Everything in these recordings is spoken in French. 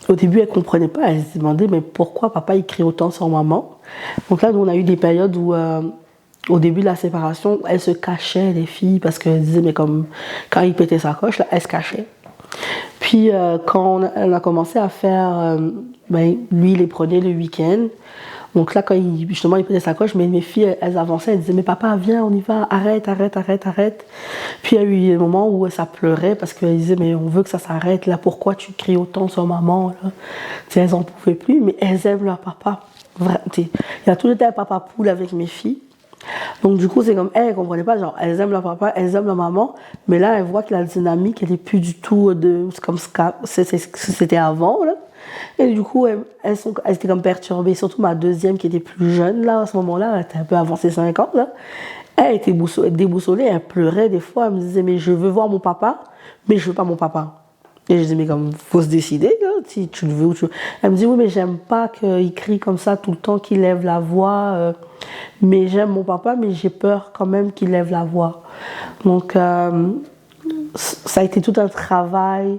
au début, elle comprenait pas. Elle se demandait, mais pourquoi papa il crie autant sur maman? Donc là, on a eu des périodes où, au début de la séparation, elle se cachait, les filles, parce qu'elle disait, mais comme quand il pétait sa coche, là, elle se cachait. Puis quand on a commencé à faire, lui il les prenait le week-end. Donc là, quand justement il pétait sa coche, mais mes filles, elles avançaient, elles disaient, mais papa, viens, on y va, arrête, arrête, arrête, arrête. Puis il y a eu des moments où ça pleurait parce qu'elles disaient, mais on veut que ça s'arrête, là, pourquoi tu cries autant sur maman, là? T'sais, elles en pouvaient plus, mais elles aiment leur papa. Il y a tout le temps un papa poule avec mes filles. Donc du coup, c'est comme elles ne comprenaient pas, genre elles aiment leur papa, elles aiment leur maman, mais là elles voient que la dynamique elle est plus du tout comme ce que c'était avant là. Et du coup, elles étaient comme perturbées, surtout ma deuxième qui était plus jeune là à ce moment-là, elle était un peu avancée 5 ans là. Elle était déboussolée, elle pleurait des fois, elle me disait mais je veux voir mon papa, mais je veux pas mon papa. Et je dis, mais comme, faut se décider, là, si tu le veux ou tu veux. Elle me dit, oui, mais j'aime pas qu'il crie comme ça tout le temps, qu'il lève la voix. Mais j'aime mon papa, mais j'ai peur quand même qu'il lève la voix. Donc, ça a été tout un travail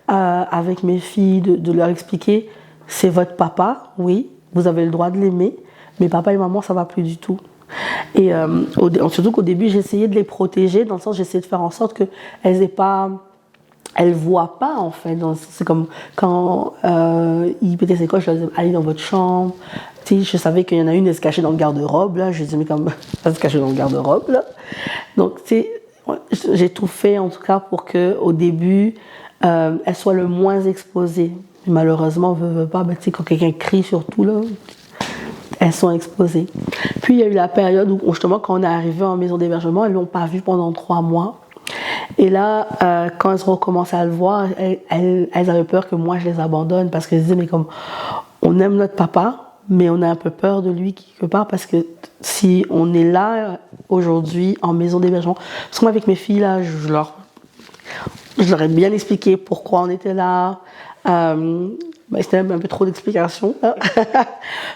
avec mes filles de leur expliquer, c'est votre papa, oui, vous avez le droit de l'aimer, mais papa et maman, ça va plus du tout. Et surtout qu'au début, j'essayais de les protéger, dans le sens, j'essayais de faire en sorte qu'elles aient pas... Elle ne voit pas en fait. C'est comme quand il pétait ses coches, je disais allez dans votre chambre. Tu sais, je savais qu'il y en a une, elle se cachait dans le garde-robe. Là. Je disais mais comme elle se cachait dans le garde-robe. Là. Donc tu sais, j'ai tout fait en tout cas pour qu'au début, elle soit le moins exposée. Mais malheureusement, veut pas, tu sais, quand quelqu'un crie surtout, là, elles sont exposées. Puis il y a eu la période où justement quand on est arrivé en maison d'hébergement, elles ne l'ont pas vu pendant 3 mois. Et là, quand elles ont recommencé à le voir, elles avaient peur que moi je les abandonne parce qu'elles disaient mais comme on aime notre papa, mais on a un peu peur de lui quelque part parce que si on est là aujourd'hui en maison d'hébergement, parce que moi avec mes filles là, je leur ai bien expliqué pourquoi on était là. C'était même un peu trop d'explications.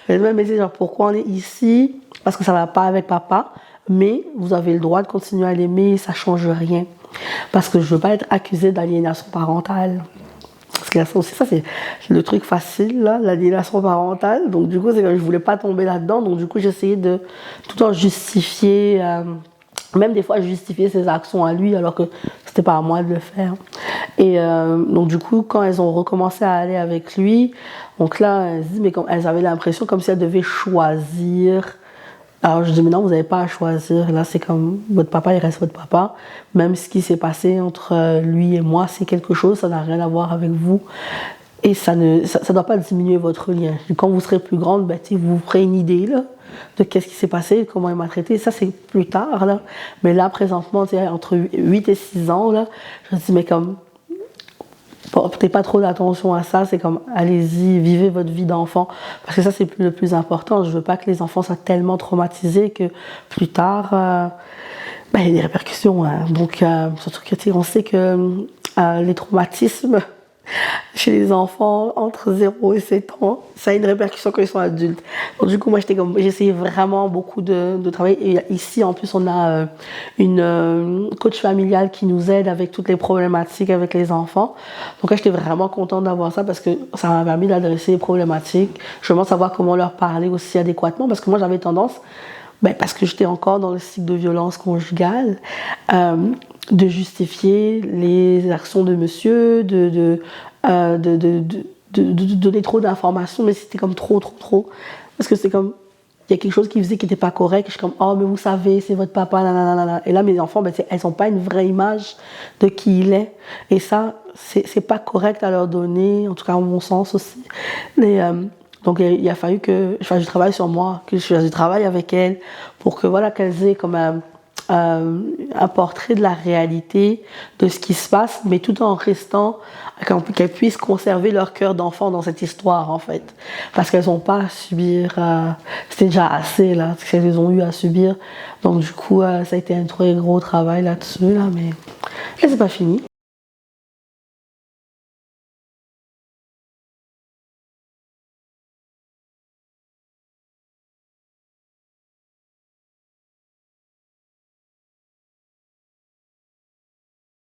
Mais même dit genre pourquoi on est ici, parce que ça va pas avec papa, mais vous avez le droit de continuer à l'aimer, ça change rien. Parce que je veux pas être accusée d'aliénation parentale. Parce que ça aussi, ça c'est le truc facile, là, l'aliénation parentale. Donc du coup, c'est que je voulais pas tomber là-dedans. Donc du coup, j'essayais de tout le temps justifier, même des fois justifier ses actions à lui, alors que c'était pas à moi de le faire. Et donc du coup, quand elles ont recommencé à aller avec lui, donc là, elles avaient l'impression comme si elles devaient choisir. Alors je dis mais non, vous n'avez pas à choisir. Là c'est comme votre papa, il reste votre papa. Même ce qui s'est passé entre lui et moi, c'est quelque chose, ça n'a rien à voir avec vous. Et ça doit pas diminuer votre lien. Quand vous serez plus grande, vous ferez une idée là, de qu'est-ce qui s'est passé, comment il m'a traité. Ça c'est plus tard là. Mais là présentement, entre 8 et 6 ans là, je dis mais comme portez pas trop d'attention à ça, c'est comme allez-y, vivez votre vie d'enfant, parce que ça c'est le plus important. Je veux pas que les enfants soient tellement traumatisés que plus tard, il y a des répercussions. Hein. Donc surtout qu'on sait que les traumatismes chez les enfants entre 0 et 7 ans, ça a une répercussion quand ils sont adultes. Donc du coup, moi j'essayais vraiment beaucoup de travailler. Et ici, en plus, on a une coach familiale qui nous aide avec toutes les problématiques avec les enfants. Donc là, j'étais vraiment contente d'avoir ça parce que ça m'a permis d'adresser les problématiques. Je veux savoir comment leur parler aussi adéquatement parce que moi, j'avais tendance, parce que j'étais encore dans le cycle de violence conjugale, de justifier les actions de monsieur, de donner trop d'informations, mais c'était comme trop. Parce que c'est comme, il y a quelque chose qui faisait qui n'était pas correct, je suis comme, oh, mais vous savez, c'est votre papa, nanana. Et là, mes enfants, elles n'ont pas une vraie image de qui il est. Et ça, c'est pas correct à leur donner, en tout cas, à mon sens aussi. Donc, il a fallu que je fasse du travail sur moi, que je fasse du travail avec elles, pour que, voilà, qu'elles aient comme un portrait de la réalité, de ce qui se passe, mais tout en restant, qu'elles puissent conserver leur cœur d'enfant dans cette histoire, en fait. Parce qu'elles n'ont pas à subir, c'était déjà assez, là, ce qu'elles ont eu à subir. Donc, du coup, ça a été un très gros travail là-dessus, là, mais là, c'est pas fini.